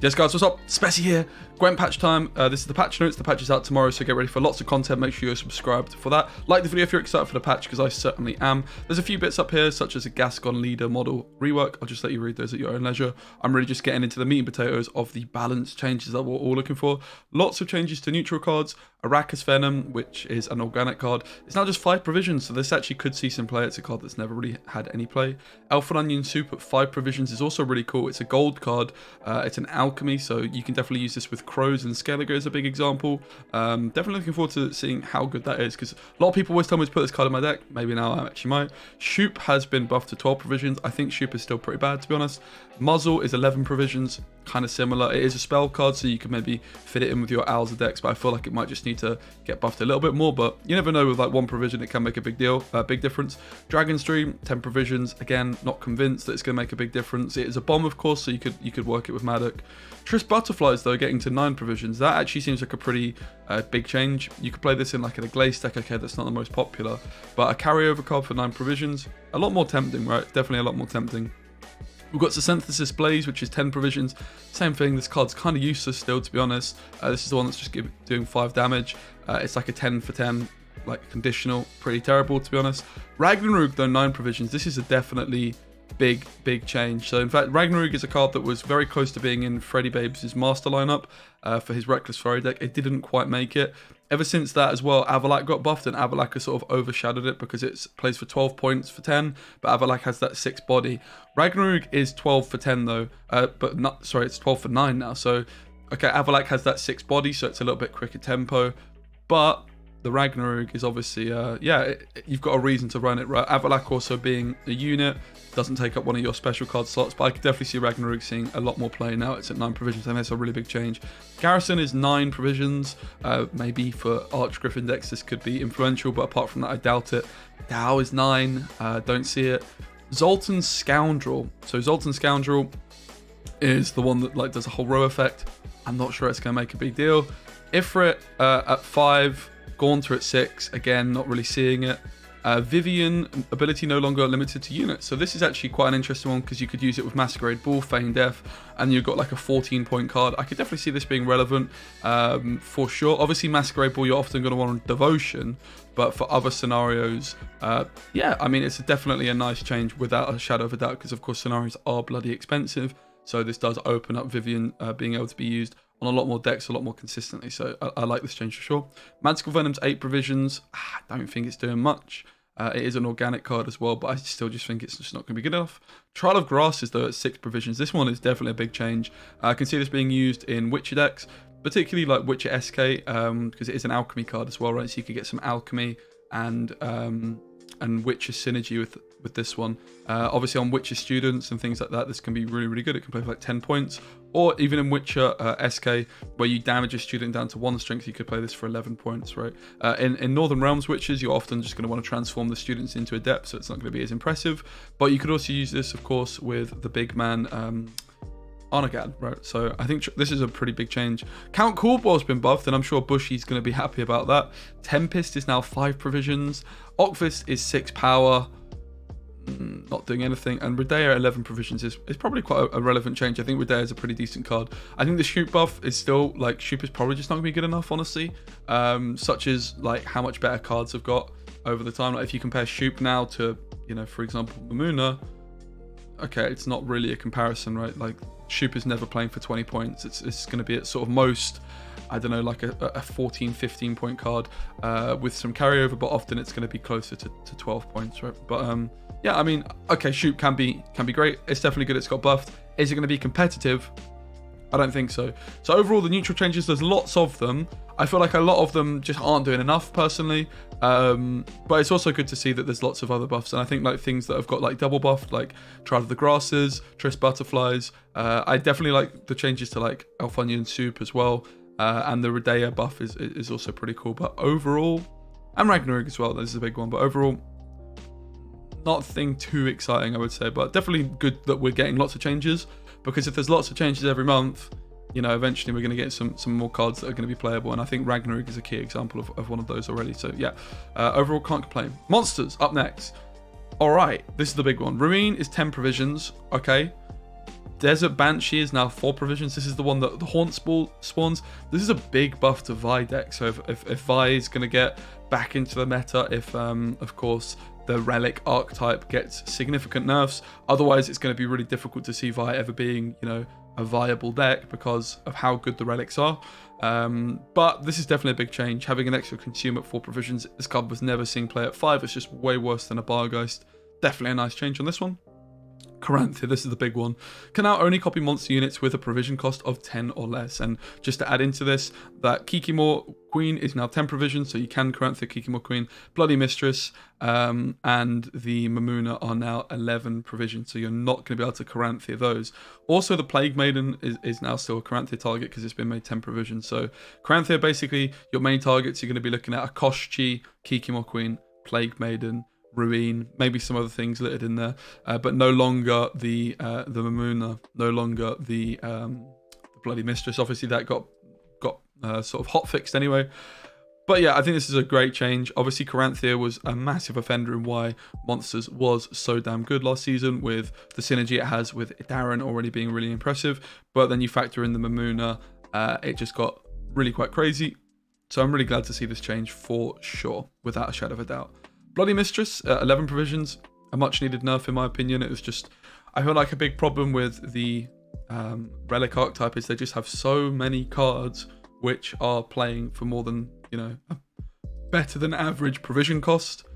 Yes guys, what's up? Spessy here. Gwent patch time. This is the patch notes. The patch is out tomorrow, so get ready for lots of content. Make sure you're subscribed for that. Like the video if you're excited for the patch, because I certainly am. There's a few bits up here, such as a Gascon leader model rework. I'll just let you read those at your own leisure. I'm really just getting into the meat and potatoes of the balance changes that we're all looking for. Lots of changes to neutral cards. Arrakis Venom, which is an organic card. It's now just 5 provisions, so this actually could see some play. It's a card that's never really had any play. Elf and Onion Soup at 5 provisions is also really cool. It's a gold card. It's an alchemy, so you can definitely use this with Crows, and Skellige is a big example. Definitely looking forward to seeing how good that is, because a lot of people always tell me to put this card in my deck. Maybe now I actually might. Shoop has been buffed to 12 provisions. I think Shoop is still pretty bad, to be honest. Muzzle is 11 provisions, kind of similar. It is a spell card, so you can maybe fit it in with your Owls of decks, but I feel like it might just need to get buffed a little bit more, but you never know. With like 1 provision, it can make a big difference. Dragon Stream, 10 provisions. Again, not convinced that it's going to make a big difference. It is a bomb, of course, so you could work it with Madqueen. Triss Butterflies, though, getting to 9 provisions. That actually seems like a pretty big change. You could play this in like a Glaze deck. Okay, that's not the most popular, but a carryover card for 9 provisions. A lot more tempting, right? Definitely a lot more tempting. We've got Synthesis Blaze, which is 10 provisions. Same thing, this card's kind of useless still, to be honest. This is the one that's just doing 5 damage. It's like a 10 for 10, like conditional. Pretty terrible, to be honest. Ragnarok, though, 9 provisions. This is a definitely big change. So in fact, Ragnarok is a card that was very close to being in Freddy Babes' master lineup for his Reckless Fury deck. It didn't quite make it. Ever since that as well, Avalak got buffed, and Avalak has sort of overshadowed it because it plays for 12 points for 10, but Avalak has that 6 body. Ragnarok is 12 for 10 though, but not, sorry, it's 12 for 9 now. So, okay, Avalak has that 6 body, so it's a little bit quicker tempo, but the Ragnarok is obviously, you've got a reason to run it, right? Avalak also being a unit doesn't take up one of your special card slots, but I could definitely see Ragnarok seeing a lot more play now. It's at 9 provisions, and that's a really big change. Garrison is 9 provisions. Maybe for Arch Griffin decks this could be influential, but apart from that, I doubt it. Dow is 9. Don't see it. Zoltan Scoundrel. So Zoltan Scoundrel is the one that like does a whole row effect. I'm not sure it's going to make a big deal. Ifrit at 5. Gaunter at 6, again, not really seeing it. Vivian, ability no longer limited to units. So this is actually quite an interesting one because you could use it with Masquerade Ball, Feign Death, and you've got like a 14-point card. I could definitely see this being relevant for sure. Obviously, Masquerade Ball, you're often going to want Devotion, but for other scenarios, yeah, I mean, it's definitely a nice change without a shadow of a doubt because, of course, scenarios are bloody expensive. So this does open up Vivian being able to be used on a lot more decks, a lot more consistently. So I like this change for sure. Magical Venom's 8 provisions. I don't think it's doing much. It is an organic card as well, but I still just think it's just not going to be good enough. Trial of Grasses, though, at 6 provisions. This one is definitely a big change. I can see this being used in Witcher decks, particularly like Witcher SK, because it is an alchemy card as well, right? So you could get some alchemy and Witcher synergy with this one. Obviously on Witcher students and things like that, this can be really good. It can play for like 10 points, or even in Witcher SK, where you damage a student down to 1 strength, you could play this for 11 points, right? In Northern Realms Witchers, you're often just going to want to transform the students into Adept, so it's not going to be as impressive, but you could also use this, of course, with the big man Arnagad, right? So I think this is a pretty big change. Count Coolball's been buffed, and I'm sure Bushy's going to be happy about that. Tempest is now 5 provisions. Okvist is 6 power. Not doing anything, and Redea 11 provisions is probably quite a relevant change. I think Redea is a pretty decent card. I think the Shoop buff is still like, Shoop is probably just not gonna be good enough, honestly. Such as like how much better cards have got over the time. Like if you compare Shoop now to, you know, for example, Mamuna, okay, it's not really a comparison, right? Like Shoop is never playing for 20 points. It's going to be at sort of most, I don't know, like a 14, 15 point card with some carryover, but often it's going to be closer to 12 points, right? But yeah, I mean, okay, Shoop can be great. It's definitely good. It's got buffed. Is it going to be competitive? I don't think so. So overall, the neutral changes, there's lots of them. I feel like a lot of them just aren't doing enough personally. But it's also good to see that there's lots of other buffs. And I think like things that have got like double buffed, like Trial of the Grasses, Triss Butterflies. I definitely like the changes to like Elf Onion Soup as well. And the Redea buff is also pretty cool. But overall, and Ragnarok as well, this is a big one. But overall, nothing too exciting, I would say. But definitely good that we're getting lots of changes. Because if there's lots of changes every month, you know, eventually we're going to get some more cards that are going to be playable. And I think Ragnarok is a key example of one of those already. So yeah, overall can't complain. Monsters up next. All right, this is the big one. Ruin is 10 provisions. Okay. Desert Banshee is now 4 provisions. This is the one that the Haunt spawns. This is a big buff to Vi deck. So if Vi is going to get back into the meta, if of course the Relic archetype gets significant nerfs, otherwise it's going to be really difficult to see Vi ever being, you know, a viable deck because of how good the relics are. But this is definitely a big change. Having an extra consume at 4 provisions. This card was never seen play at 5. It's just way worse than a Bargeist. Definitely a nice change on this one. Caranthea, this is the big one, can now only copy monster units with a provision cost of 10 or less. And just to add into this, that Kikima Queen is now 10 provisions, so you can Caranthea Kikima Queen. Bloody Mistress and the Mamuna are now 11 provisions, so you're not going to be able to Caranthea those. Also, the Plague Maiden is now still a Caranthea target because it's been made 10 provisions. So Caranthea, basically, your main targets, you're going to be looking at a Koshchi, Kikima Queen, Plague Maiden, Ruin, maybe some other things littered in there, but no longer the Mamuna, no longer the Bloody Mistress. Obviously that got sort of hotfixed anyway. But yeah, I think this is a great change. Obviously Caranthea was a massive offender in why Monsters was so damn good last season, with the synergy it has with Darren already being really impressive. But then you factor in the Mamuna, it just got really quite crazy. So I'm really glad to see this change for sure, without a shadow of a doubt. Bloody Mistress, 11 provisions, a much needed nerf in my opinion. It was just, I feel like a big problem with the Relic archetype is they just have so many cards which are playing for more than, you know, a better than average provision cost.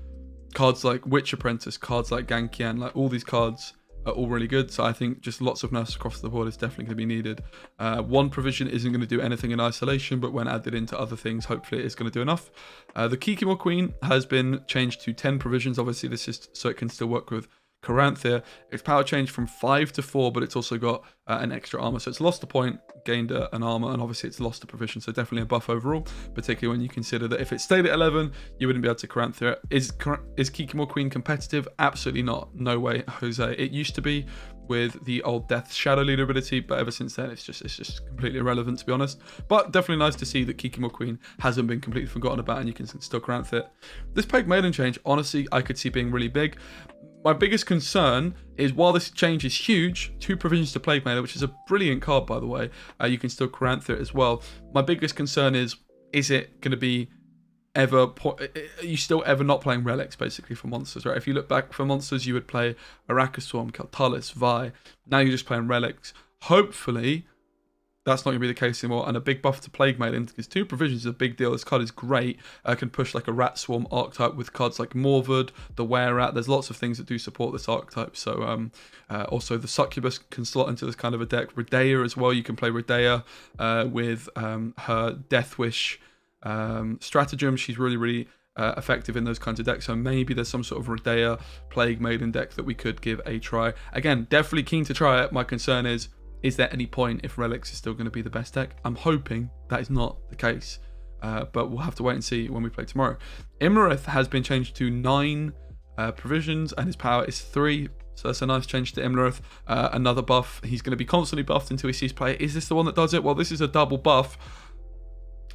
Cards like Witch Apprentice, cards like Gankian, like all these cards are all really good. So I think just lots of nerfs across the board is definitely going to be needed. 1 provision isn't going to do anything in isolation, but when added into other things, hopefully it is going to do enough. The Kikima Queen has been changed to 10 provisions. Obviously this is so it can still work with Caranthea. Its power changed from 5 to 4, but it's also got an extra armor. So it's lost a point, gained an armor, and obviously it's lost a provision. So definitely a buff overall, particularly when you consider that if it stayed at 11, you wouldn't be able to Caranthea. Is Kikima Queen competitive? Absolutely not. No way, Jose. It used to be with the old Death Shadow leader ability, but ever since then it's just completely irrelevant, to be honest. But definitely nice to see that Kikima Queen hasn't been completely forgotten about and you can still Caranthea. This Plague Maiden change, honestly, I could see being really big. My biggest concern is, while this change is huge, 2 provisions to Plague Maiden, which is a brilliant card, by the way, you can still Caranthea it as well. My biggest concern is it going to be ever... Are you still ever not playing relics, basically, for monsters, right? If you look back for monsters, you would play Arachaswarm, Kaltalis, Vi. Now you're just playing relics. Hopefully, that's not going to be the case anymore, and a big buff to Plague Maiden, because 2 provisions is a big deal. This card is great. Can push like a Rat Swarm archetype with cards like Morvud, the Were-Rat. There's lots of things that do support this archetype. So also the Succubus can slot into this kind of a deck. Redea as well. You can play Redea with her Death Wish stratagem. She's really effective in those kinds of decks. So maybe there's some sort of Redea Plague Maiden deck that we could give a try. Again, definitely keen to try it. My concern is there any point if Relics is still going to be the best deck? I'm hoping that is not the case, but we'll have to wait and see when we play tomorrow. Imlerith has been changed to 9 provisions, and his power is 3, so that's a nice change to Imlerith. Another buff. He's going to be constantly buffed until he sees play. Is this the one that does it? Well, this is a double buff.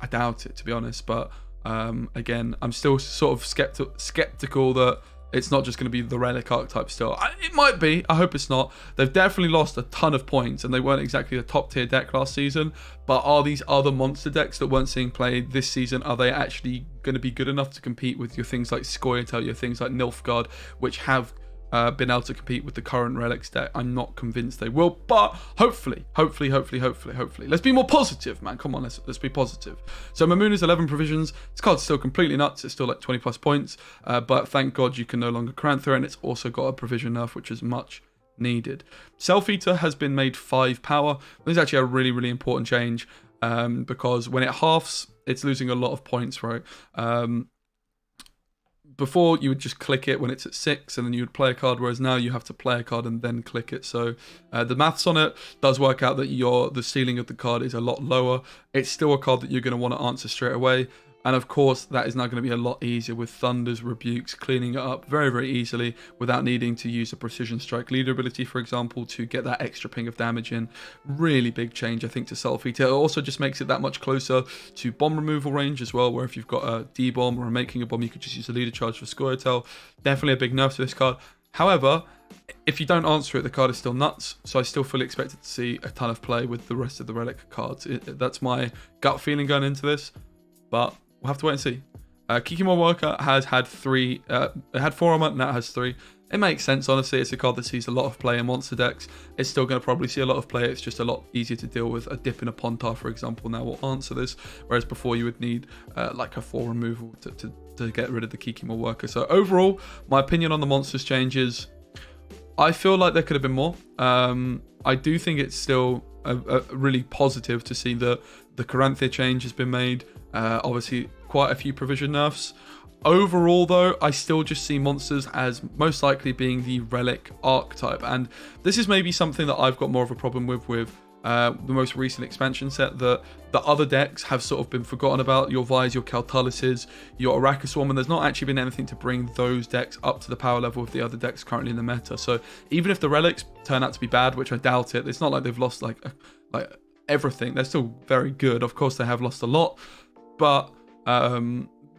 I doubt it, to be honest, but again, I'm still sort of skeptical that it's not just going to be the Relic archetype still. It might be. I hope it's not. They've definitely lost a ton of points, and they weren't exactly a top tier deck last season. But are these other monster decks that weren't seeing play this season, are they actually going to be good enough to compete with your things like Scoia'tael, your things like Nilfgaard, which have been able to compete with the current Relics deck? I'm not convinced they will, but hopefully. Let's be more positive, man. Come on, let's be positive. So Mamuna's 11 provisions. This card's still completely nuts. It's still like 20 plus points, but thank God you can no longer Caranthea, and it's also got a provision nerf, which is much needed. Self-Eater has been made 5 power. This is actually a really important change, because when it halves, it's losing a lot of points, right? Before, you would just click it when it's at 6, and then you would play a card, whereas now you have to play a card and then click it. So the maths on it does work out that the ceiling of the card is a lot lower. It's still a card that you're going to want to answer straight away. And of course, that is now going to be a lot easier with Thunder's Rebukes, cleaning it up very easily without needing to use a Precision Strike leader ability, for example, to get that extra ping of damage in. Really big change, I think, to Self-Eater. It also just makes it that much closer to bomb removal range as well, where if you've got a D-bomb or a making a bomb, you could just use a leader charge for Scoia'tael. Definitely a big nerf to this card. However, if you don't answer it, the card is still nuts. So I still fully expected to see a ton of play with the rest of the relic cards. That's my gut feeling going into this, but we'll have to wait and see. Kikima Worker has had 3, it had 4 armor, now it has 3. It makes sense, honestly. It's a card that sees a lot of play in monster decks. It's still going to probably see a lot of play. It's just a lot easier to deal with. A dip in a Pontar, for example, now will answer this, whereas before you would need like a 4 removal to get rid of the Kikima Worker. So overall, my opinion on the monsters changes, I feel like there could have been more. I do think it's still a really positive to see that the Caranthia change has been made. Obviously, quite a few provision nerfs. Overall, though, I still just see monsters as most likely being the relic archetype, and this is maybe something that I've got more of a problem with the most recent expansion set, that the other decks have sort of been forgotten about. Your Vise, your Kaltullises, your Arachaswarm, and there's not actually been anything to bring those decks up to the power level of the other decks currently in the meta. So even if the relics turn out to be bad, which I doubt it, it's not like they've lost like everything. They're still very good. Of course, they have lost a lot, but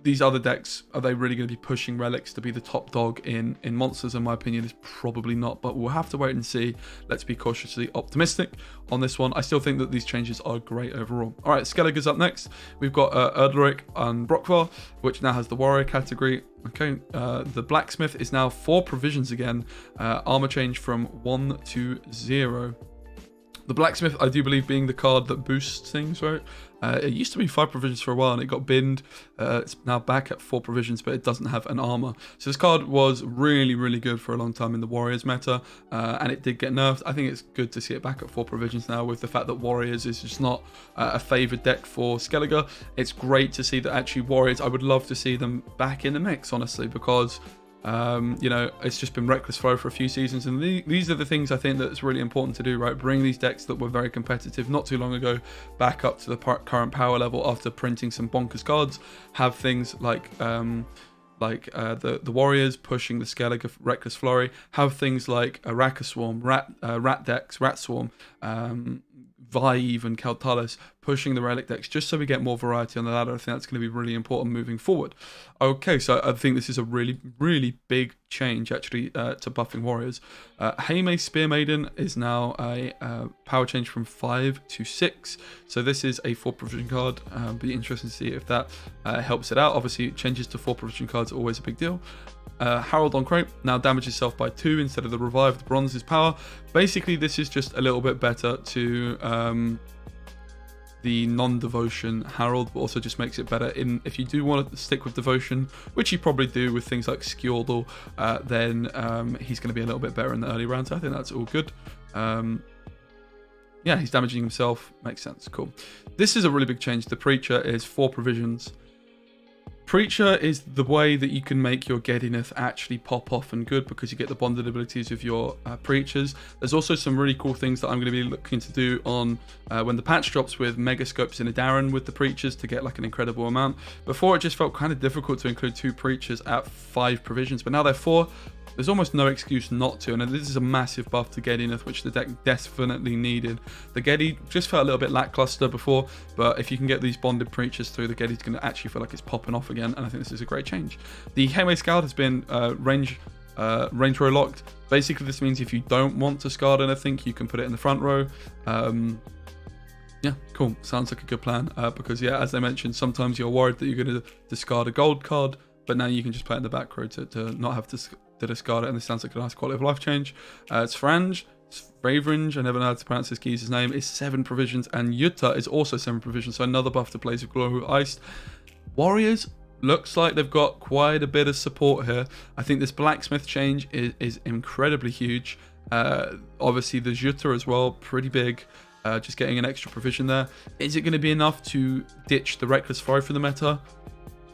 these other decks, are they really going to be pushing relics to be the top dog in monsters? In my opinion, is probably not, but we'll have to wait and see. Let's be cautiously optimistic on this one. I still think that these changes are great overall. All right, Skellige's up next. We've got Erdrich and Brockville, which now has the warrior category. Okay, the Blacksmith is now 4 provisions again. Armor change from 1 to 0. The Blacksmith, I do believe, being the card that boosts things, right? It used to be 5 provisions for a while and it got binned. It's now back at 4 provisions, but it doesn't have an armor. So this card was really, really good for a long time in the Warriors meta, and it did get nerfed. I think it's good to see it back at 4 provisions now, with the fact that Warriors is just not a favoured deck for Skellige. It's great to see that actually Warriors, I would love to see them back in the mix, honestly, because you know, it's just been reckless flow for a few seasons, and these are the things I think that's really important to do, right? Bring these decks that were very competitive not too long ago back up to the current power level after printing some bonkers cards. Have things like the Warriors pushing the Skellige Reckless Flurry. Have things like a Arachaswarm, Rat decks, Rat Swarm, Vive and Kaltullis pushing the relic decks, just so we get more variety on the ladder. I think that's going to be really important moving forward. Okay, so I think this is a really, really big change actually to buffing Warriors. Heime Spearmaiden is now a power change from 5 to 6. So this is a 4 provision card. Be interesting to see if that helps it out. Obviously, changes to 4 provision cards are always a big deal. Harold on Crepe now damages self by 2 instead of the revived bronze's power. Basically, this is just a little bit better to the non-devotion Harold, but also just makes it better in if you do want to stick with devotion, which you probably do with things like Skjordal, then he's going to be a little bit better in the early rounds. I think that's all good. Yeah, he's damaging himself. Makes sense. Cool. This is a really big change. The Preacher is 4 provisions. Preacher is the way that you can make your Gedineth actually pop off and good, because you get the bonded abilities of your Preachers. There's also some really cool things that I'm going to be looking to do on when the patch drops with Megascopes in a Darren with the Preachers to get like an incredible amount. Before, it just felt kind of difficult to include 2 Preachers at 5 provisions, but now they're 4. There's almost no excuse not to, and this is a massive buff to Gedineth, which the deck definitely needed. The Gedi just felt a little bit lackluster before, but if you can get these bonded Preachers through, the Gedi's going to actually feel like it's popping off again, and I think this is a great change. The Heime Scout has been range row locked. Basically, this means if you don't want to discard anything, you can put it in the front row. Yeah, cool. Sounds like a good plan, because yeah, as I mentioned, sometimes you're worried that you're going to discard a gold card, but now you can just play it in the back row to not have to discard it, and this sounds like a nice quality of life change. It's Frange, it's Ravringe, I never know how to pronounce this geezer's name, is 7 provisions, and Jutta is also 7 provisions, so another buff to Blaze of Glory Iced. Warriors looks like they've got quite a bit of support here. I think this Blacksmith change is incredibly huge. Obviously the Jutta as well, pretty big. Just getting an extra provision there. Is it going to be enough to ditch the Reckless Flurry for the meta?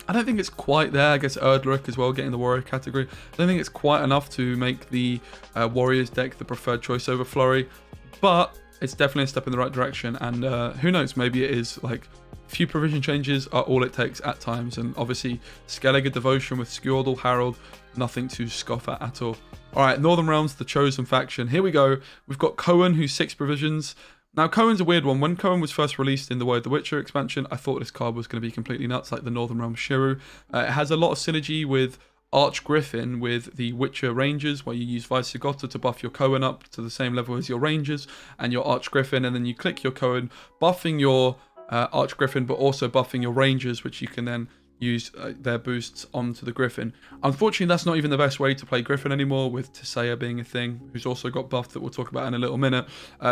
I don't think it's quite there. I guess Erdrich as well, getting the Warrior category. I don't think it's quite enough to make the Warriors deck the preferred choice over Flurry, but it's definitely a step in the right direction, and who knows, maybe it is like few provision changes are all it takes at times, and obviously Skellige Devotion with Skjordal, Harold, nothing to scoff at all. Alright, Northern Realms, the chosen faction. Here we go. We've got Cohen, who's 6 provisions. Now, Cohen's a weird one. When Cohen was first released in the Way of the Witcher expansion, I thought this card was going to be completely nuts, like the Northern Realm Shiru. It has a lot of synergy with Archgriffin with the Witcher Rangers, where you use Visigotta to buff your Cohen up to the same level as your Rangers and your Archgriffin, and then you click your Cohen, buffing your Archgriffin, but also buffing your Rangers, which you can then use their boosts onto the Griffin. Unfortunately, that's not even the best way to play Griffin anymore, with Tisea being a thing, who's also got buffed that we'll talk about in a little minute.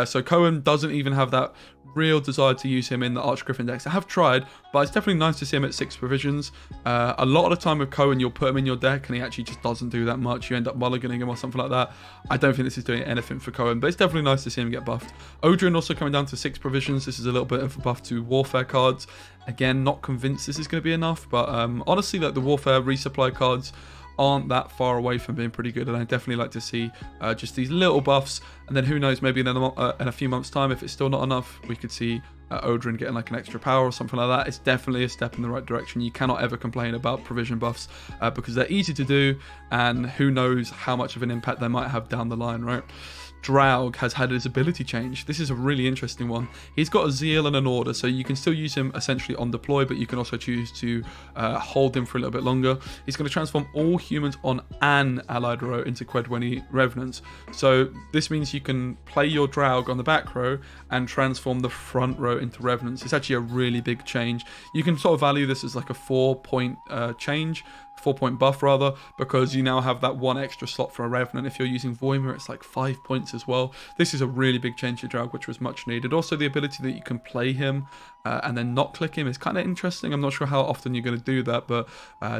So Cohen doesn't even have that real desire to use him in the Archgriffin decks. I have tried, but it's definitely nice to see him at 6 provisions. A lot of the time with Cohen, you'll put him in your deck and he actually just doesn't do that much. You end up mulliganing him or something like that. I don't think this is doing anything for Cohen, but it's definitely nice to see him get buffed. Odrin also coming down to 6 provisions. This is a little bit of a buff to Warfare cards. Again, not convinced this is going to be enough, but honestly, like the Warfare resupply cards aren't that far away from being pretty good, and I definitely like to see just these little buffs, and then who knows, maybe in a few months time, if it's still not enough, we could see Odrin getting like an extra power or something like that. It's definitely a step in the right direction. You cannot ever complain about provision buffs because they're easy to do, and who knows how much of an impact they might have down the line, right? Draug has had his ability change. This is a really interesting one. He's got a Zeal and an Order, so you can still use him essentially on deploy, but you can also choose to hold him for a little bit longer. He's going to transform all humans on an allied row into Quedweni Revenants. So this means you can play your Draug on the back row and transform the front row into Revenants. It's actually a really big change. You can sort of value this as like a 4-point change. 4-point buff rather, because you now have that one extra slot for a Revenant. If you're using Voimer, it's like 5 points as well. This is a really big change to Draug, which was much needed. Also, the ability that you can play him and then not click him is kind of interesting. I'm not sure how often you're going to do that, but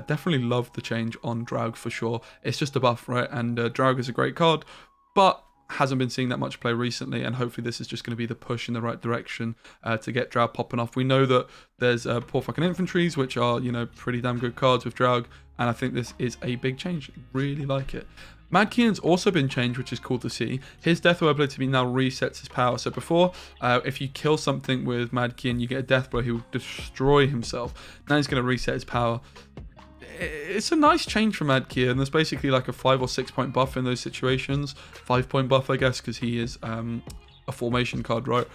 definitely love the change on Draug for sure. It's just a buff, right? And Draug is a great card, but hasn't been seeing that much play recently, and hopefully this is just going to be the push in the right direction to get Draug popping off. We know that there's Poor Fucking Infantries, which are, you know, pretty damn good cards with Draug, and I think this is a big change. Really like it. Madqueen's also been changed, which is cool to see. His death blow ability now resets his power. So before, if you kill something with Madqueen, you get a death blow, he will destroy himself. Now he's going to reset his power. It's a nice change for Madqueen, and there's basically like a 5 or 6 point buff in those situations. 5-point buff, I guess, because he is a formation card, right?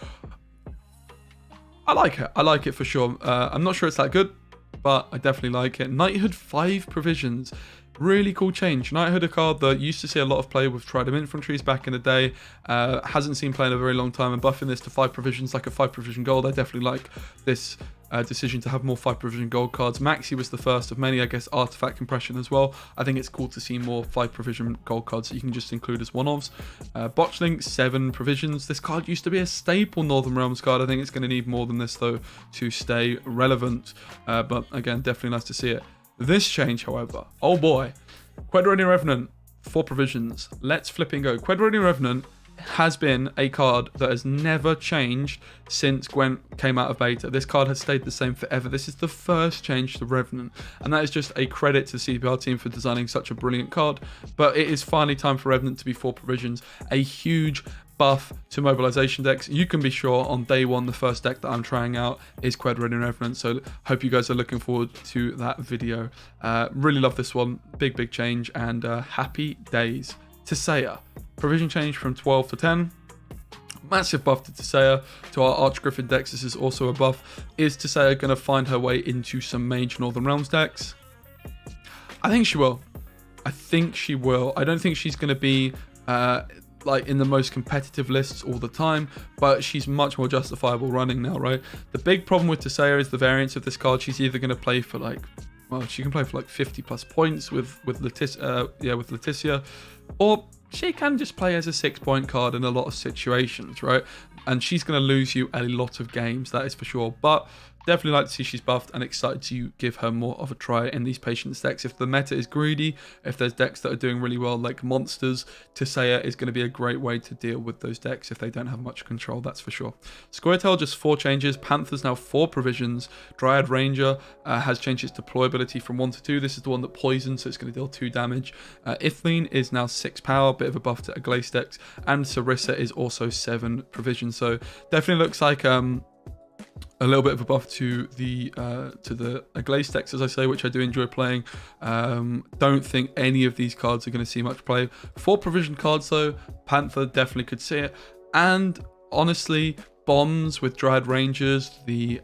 I like it. I like it for sure. I'm not sure it's that good, but I definitely like it. Knighthood 5 provisions. Really cool change. Knighthood, a card that used to see a lot of play with Trident Infantries back in the day. Hasn't seen play in a very long time, and buffing this to 5 provisions, like a 5 provision gold. I definitely like this decision to have more 5 provision gold cards. Maxi was the first of many, I guess. Artifact compression as well. I think it's cool to see more 5 provision gold cards that you can just include as one-offs. Botchlink, 7 provisions. This card used to be a staple Northern Realms card. I think it's going to need more than this though to stay relevant, but again, definitely nice to see it. This change, however, oh boy, Quedweni Revenant, 4 provisions. Let's flip and go. Quedweni Revenant has been a card that has never changed since Gwent came out of beta. This card has stayed the same forever. This is the first change to Revenant, and that is just a credit to the CPR team for designing such a brilliant card. But it is finally time for Revenant to be 4 provisions. A huge buff to mobilization decks. You can be sure on day one the first deck that I'm trying out is Quedweni Revenant, so hope you guys are looking forward to that video. Really love this one. Big change, and happy days. Tisea, provision change from 12 to 10. Massive buff to Tisea. To our Archgriffin decks, this is also a buff. Is Tisea going to find her way into some Mage Northern Realms decks? I think she will. I don't think she's going to be like in the most competitive lists all the time, but she's much more justifiable running now, right? The big problem with Tisea is the variance of this card. She's either going to play for like, well, she can play for like 50 plus points with Leticia, or she can just play as a 6-point card in a lot of situations, right? And she's going to lose you a lot of games, that is for sure. But definitely like to see she's buffed, and excited to give her more of a try in these Patience decks. If the meta is greedy, if there's decks that are doing really well like Monsters, Tisea is going to be a great way to deal with those decks if they don't have much control, that's for sure. Scoia'tael, just 4 changes. Panther's now 4 provisions. Dryad Ranger has changed its deployability from 1 to 2. This is the one that poisons, so it's going to deal 2 damage. Ithleen is now 6 power, bit of a buff to Aglace decks, and Sarissa is also 7 provisions. So definitely looks like a little bit of a buff to the Aglace decks, as I say, which I do enjoy playing. Don't think any of these cards are going to see much play. 4 provision cards though, Panther definitely could see it. And honestly, bombs with Dryad Rangers, the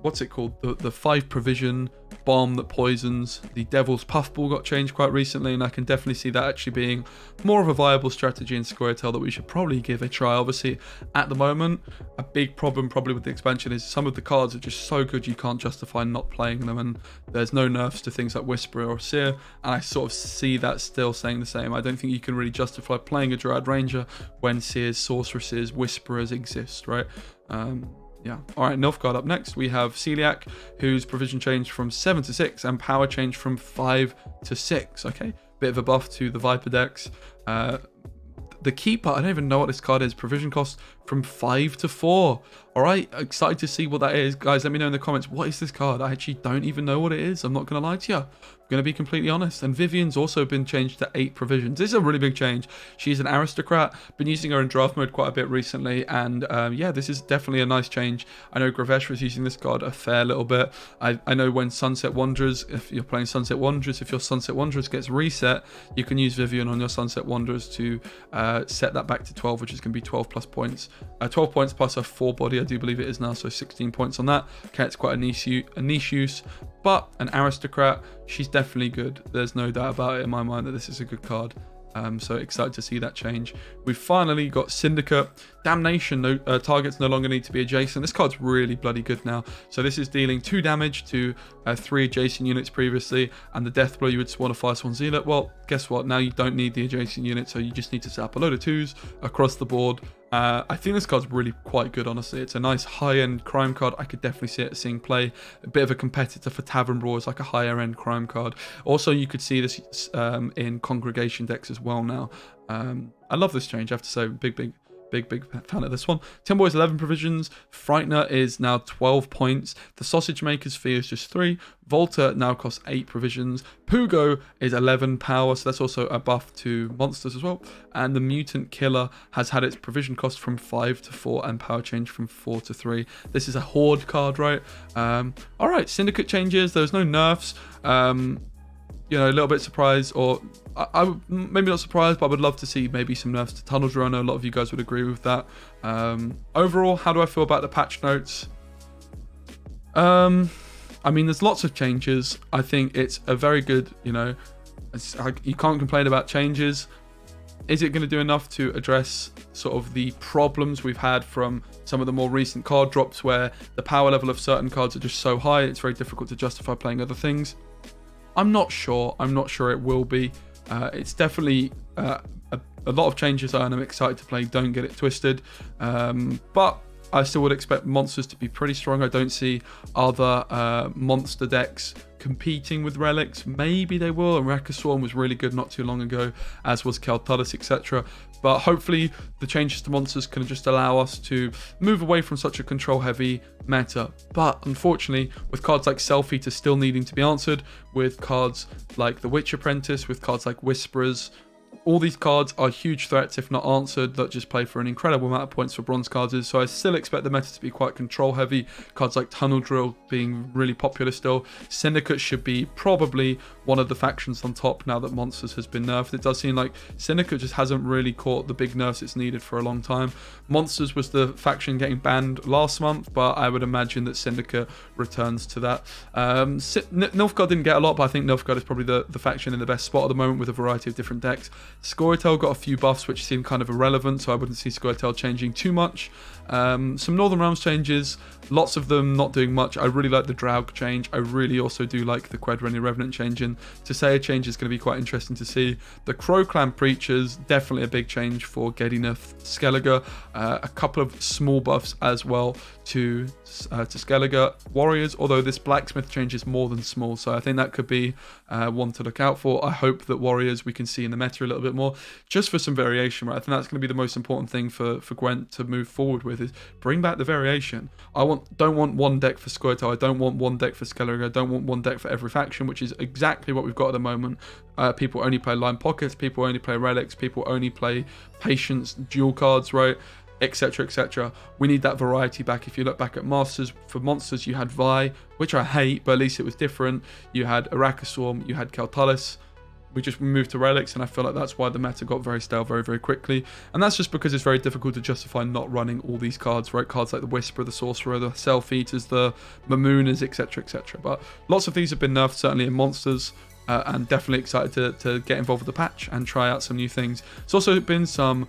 what's it called? The 5 provision bomb that poisons. The Devil's Puffball got changed quite recently, and I can definitely see that actually being more of a viable strategy in Squirtle that we should probably give a try. Obviously, at the moment, a big problem probably with the expansion is some of the cards are just so good you can't justify not playing them, and there's no nerfs to things like Whisperer or Seer, and I sort of see that still saying the same. I don't think you can really justify playing a Dryad Ranger when Seers, Sorceresses, Whisperers exist, right? Yeah. All right, Northgard up next. We have Celiac, whose provision changed from 7 to 6 and power changed from 5 to 6. Okay, bit of a buff to the Viper decks. The Keeper, I don't even know what this card is. Provision cost from 5 to 4. All right, excited to see what that is. Guys, let me know in the comments, what is this card? I actually don't even know what it is. I'm not going to lie to you. I'm going to be completely honest. And Vivian's also been changed to 8 provisions. This is a really big change. She's an aristocrat. Been using her in draft mode quite a bit recently. And yeah, this is definitely a nice change. I know Gravesh was using this card a fair little bit. I know when Sunset Wanderers, if you're playing Sunset Wanderers, if your Sunset Wanderers gets reset, you can use Vivian on your Sunset Wanderers to set that back to 12, which is going to be 12 plus points. 12 points plus a 4 body, I do believe it is now, so 16 points on that. Okay, it's quite a niche use, but an aristocrat, she's definitely good. There's no doubt about it in my mind that this is a good card. So excited to see that change. We've finally got Syndicate Damnation. No, targets no longer need to be adjacent. This card's really bloody good now. So this is dealing 2 damage to 3 adjacent units previously, and the death blow you would spawn a Firesworn Zealot. Well, guess what? Now you don't need the adjacent unit, so you just need to set up a load of 2s across the board. I think this card's really quite good, honestly. It's a nice high-end crime card. I could definitely see it seeing play. A bit of a competitor for Tavern Brawlers, like a higher-end crime card. Also, you could see this in Congregation decks as well now. I love this change, I have to say. Big fan of this one. Tin Boy's 11 provisions. Frightener is now 12 points. The Sausage Maker's fee is just 3. Volta now costs 8 provisions. Pugo is 11 power, so that's also a buff to monsters as well. And the Mutant Killer has had its provision cost from 5 to 4 and power change from 4 to 3. This is a Horde card, right? All right, Syndicate Changes. There's no nerfs. You know, a little bit surprised, or I maybe not surprised, but I would love to see maybe some nerfs to Tunnel Drill. I know a lot of you guys would agree with that. Overall, how do I feel about the patch notes? I mean, there's lots of changes. I think it's a very good, you know, you can't complain about changes. Is it going to do enough to address sort of the problems we've had from some of the more recent card drops where the power level of certain cards are just so high, it's very difficult to justify playing other things? I'm not sure. I'm not sure it will be. It's definitely a lot of changes, and I'm excited to play. Don't get it twisted. But I still would expect monsters to be pretty strong. I don't see other monster decks competing with relics. Maybe they will. And Rakaswarm was really good not too long ago, as was Keltullus, etc. But hopefully the changes to monsters can just allow us to move away from such a control heavy meta. But unfortunately, with cards like Selfie to still needing to be answered, with cards like the Witch Apprentice, with cards like Whisperers, all these cards are huge threats if not answered, that just play for an incredible amount of points for bronze cards. So I still expect the meta to be quite control heavy. Cards like Tunnel Drill being really popular still. Syndicate should be probably one of the factions on top now that Monsters has been nerfed. It does seem like Syndicate just hasn't really caught the big nerfs it's needed for a long time. Monsters was the faction getting banned last month, but I would imagine that Syndicate returns to that. Northgard didn't get a lot, but I think Northgard is probably the faction in the best spot at the moment with a variety of different decks. Scoia'tael got a few buffs which seem kind of irrelevant, so I wouldn't see Scoia'tael changing too much. Some Northern Realms changes, lots of them not doing much. I really like the Draug change. I really also do like the Quedreni Revenant change, and to say a change is going to be quite interesting to see. The Crow Clan Preachers, definitely a big change for Gedineth Skellige. A couple of small buffs as well to Skellige Warriors, although this Blacksmith change is more than small, so I think that could be one to look out for. I hope that Warriors we can see in the meta a little bit more, just for some variation, right? I think that's going to be the most important thing for Gwent to move forward with, is bring back the variation. Don't want one deck for Scoia'tael, I don't want one deck for Skellige, I don't want one deck for every faction, which is exactly what we've got at the moment. People only play Line Pockets, people only play Relics, people only play Patience, dual cards, right? Etc, etc. We need that variety back. If you look back at Masters, for Monsters you had Vi, which I hate, but at least it was different. You had Rakaswarm, you had Keltullus. we just moved to relics, and I feel like that's why the meta got very stale very, very quickly. And that's just because it's very difficult to justify not running all these cards, right? Cards like the Whisperer, the Sorcerer, the Self-Eaters, the Mamooners, etc, etc. But lots of these have been nerfed, certainly in Monsters, and definitely excited to get involved with the patch and try out some new things. There's also been some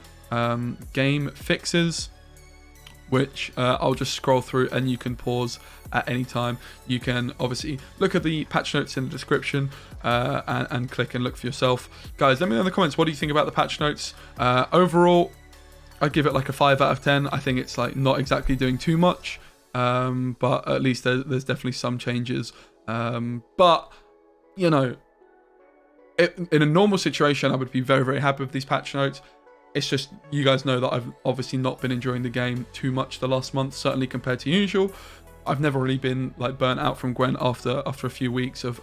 game fixes, which I'll just scroll through, and you can pause at any time. You can obviously look at the patch notes in the description and click and look for yourself. Guys, let me know in the comments, what do you think about the patch notes? Overall, I'd give it like a 5 out of 10. I think it's like not exactly doing too much, but at least there's definitely some changes. But, you know, in a normal situation, I would be very, very happy with these patch notes. It's just, you guys know that I've obviously not been enjoying the game too much the last month, certainly compared to usual. I've never really been like burnt out from Gwent after a few weeks of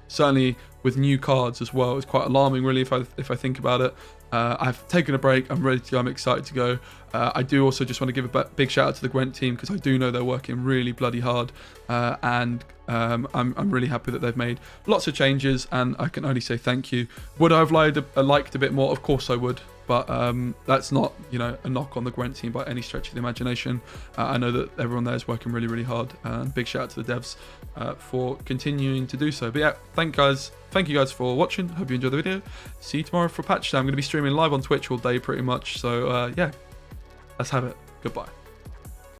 certainly with new cards as well. It's quite alarming, really, if I think about it. I've taken a break. I'm ready to go. I'm excited to go. I do also just want to give a big shout out to the Gwent team, because I do know they're working really bloody hard, and I'm really happy that they've made lots of changes, and I can only say thank you. Would I have liked a bit more? Of course I would. But that's not, you know, a knock on the Gwent team by any stretch of the imagination. I know that everyone there is working really, really hard. And big shout out to the devs for continuing to do so. But yeah, thank you guys for watching. Hope you enjoyed the video. See you tomorrow for patch day. I'm going to be streaming live on Twitch all day pretty much. So yeah, let's have it. Goodbye.